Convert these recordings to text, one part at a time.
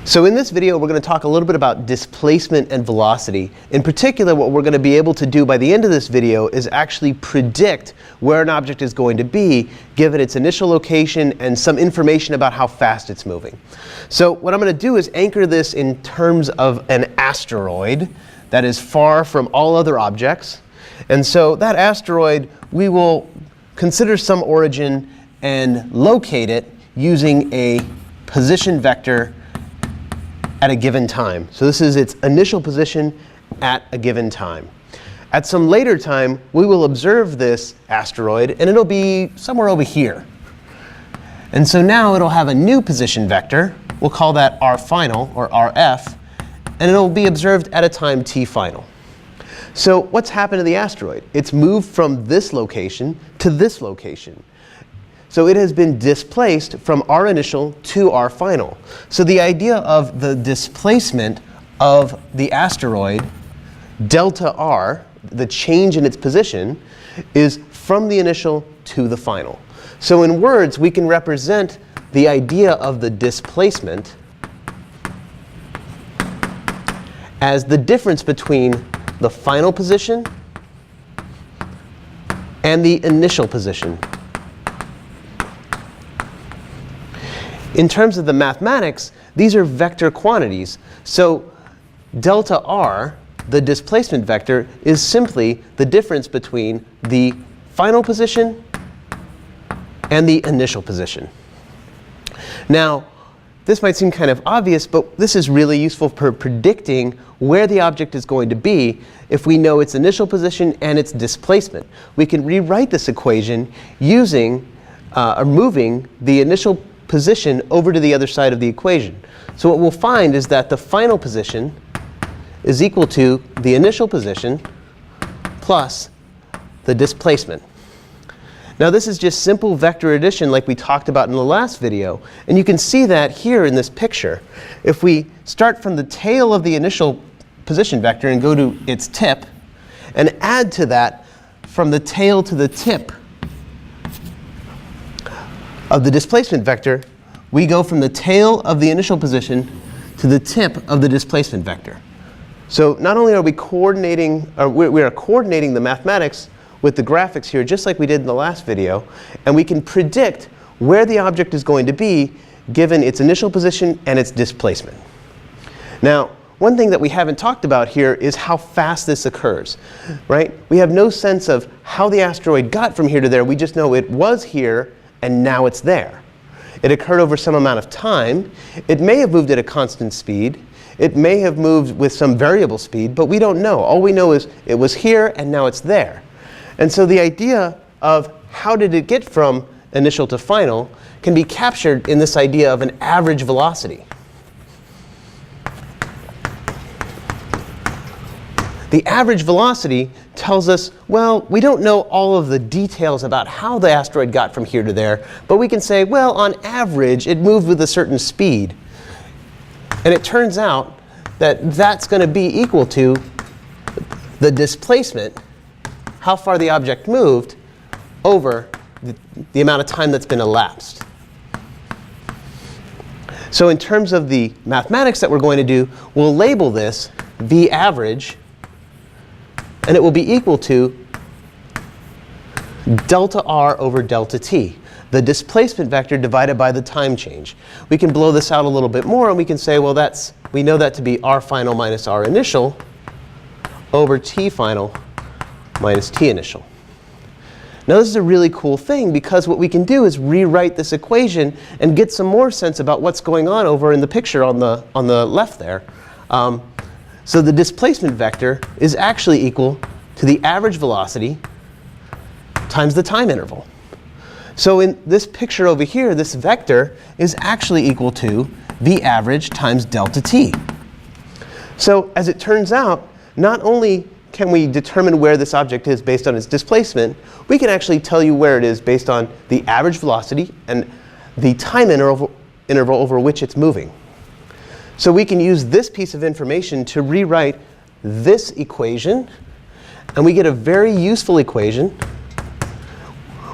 So in this video, we're going to talk a little bit about displacement and velocity. In particular, what we're going to be able to do by the end of this video is actually predict where an object is going to be given its initial location and some information about how fast it's moving. So what I'm going to do is anchor this in terms of an asteroid that is far from all other objects. And so that asteroid, we will consider some origin and locate it using a position vector at a given time. So this is its initial position at a given time. At some later time, we will observe this asteroid, and it'll be somewhere over here. And so now it'll have a new position vector. We'll call that R final, or RF, and it'll be observed at a time t final. So what's happened to the asteroid? It's moved from this location to this location. So it has been displaced from R initial to R final. So the idea of the displacement of the asteroid, delta R, the change in its position, is from the initial to the final. So in words, we can represent the idea of the displacement as the difference between the final position and the initial position. In terms of the mathematics, these are vector quantities. So delta R, the displacement vector, is simply the difference between the final position and the initial position. Now, this might seem kind of obvious, but this is really useful for predicting where the object is going to be if we know its initial position and its displacement. We can rewrite this equation using or moving the initial position over to the other side of the equation. So what we'll find is that the final position is equal to the initial position plus the displacement. Now this is just simple vector addition like we talked about in the last video. And you can see that here in this picture. If we start from the tail of the initial position vector and go to its tip and add to that from the tail to the tip of the displacement vector, we go from the tail of the initial position to the tip of the displacement vector. So not only are we coordinating, or we are coordinating the mathematics with the graphics here just like we did in the last video, and we can predict where the object is going to be given its initial position and its displacement. Now, one thing that we haven't talked about here is how fast this occurs, right? We have no sense of how the asteroid got from here to there. We just know it was here and now it's there. It occurred over some amount of time. It may have moved at a constant speed. It may have moved with some variable speed, but we don't know. All we know is it was here and now it's there. And so the idea of how did it get from initial to final can be captured in this idea of an average velocity. The average velocity tells us, well, we don't know all of the details about how the asteroid got from here to there, but we can say, well, on average, it moved with a certain speed. And it turns out that that's going to be equal to the displacement, how far the object moved, over the amount of time that's been elapsed. So in terms of the mathematics that we're going to do, we'll label this V average, and it will be equal to delta R over delta t, the displacement vector divided by the time change. We can blow this out a little bit more, and we can say, well, we know that to be R final minus R initial over T final minus T initial. Now this is a really cool thing, because what we can do is rewrite this equation and get some more sense about what's going on over in the picture on the left there. So the displacement vector is actually equal to the average velocity times the time interval. So in this picture over here, this vector is actually equal to V average times delta t. So as it turns out, not only can we determine where this object is based on its displacement, we can actually tell you where it is based on the average velocity and the time interval over which it's moving. So we can use this piece of information to rewrite this equation, and we get a very useful equation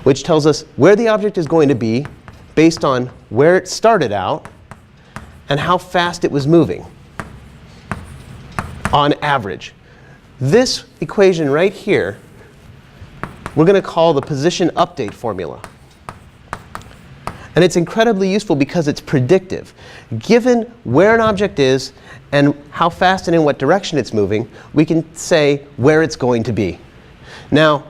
which tells us where the object is going to be based on where it started out and how fast it was moving on average. This equation right here, we're going to call the position update formula. And it's incredibly useful because it's predictive. Given where an object is and how fast and in what direction it's moving, we can say where it's going to be. Now,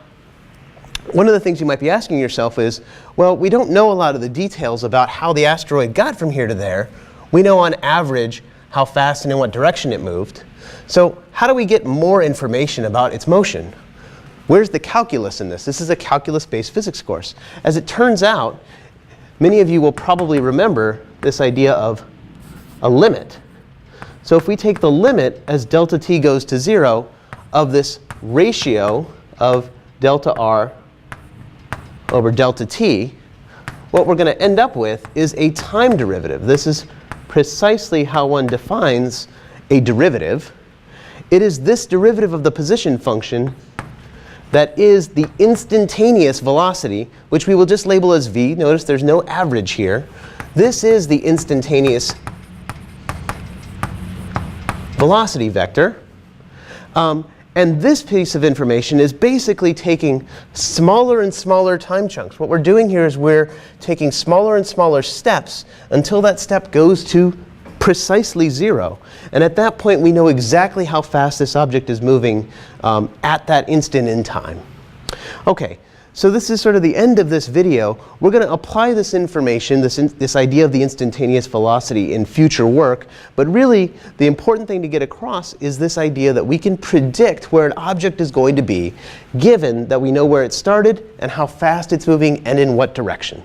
one of the things you might be asking yourself is, well, we don't know a lot of the details about how the asteroid got from here to there. We know on average how fast and in what direction it moved. So how do we get more information about its motion? Where's the calculus in this? This is a calculus-based physics course. As it turns out, many of you will probably remember this idea of a limit. So if we take the limit as delta t goes to 0 of this ratio of delta r over delta t, what we're going to end up with is a time derivative. This is precisely how one defines a derivative. It is this derivative of the position function that is the instantaneous velocity, which we will just label as v. Notice there's no average here. This is the instantaneous velocity vector. And this piece of information is basically taking smaller and smaller time chunks. What we're doing here is we're taking smaller and smaller steps until that step goes to precisely 0. And at that point, we know exactly how fast this object is moving at that instant in time. OK, so this is sort of the end of this video. We're going to apply this information, this idea of the instantaneous velocity in future work. But really, the important thing to get across is this idea that we can predict where an object is going to be, given that we know where it started and how fast it's moving and in what direction.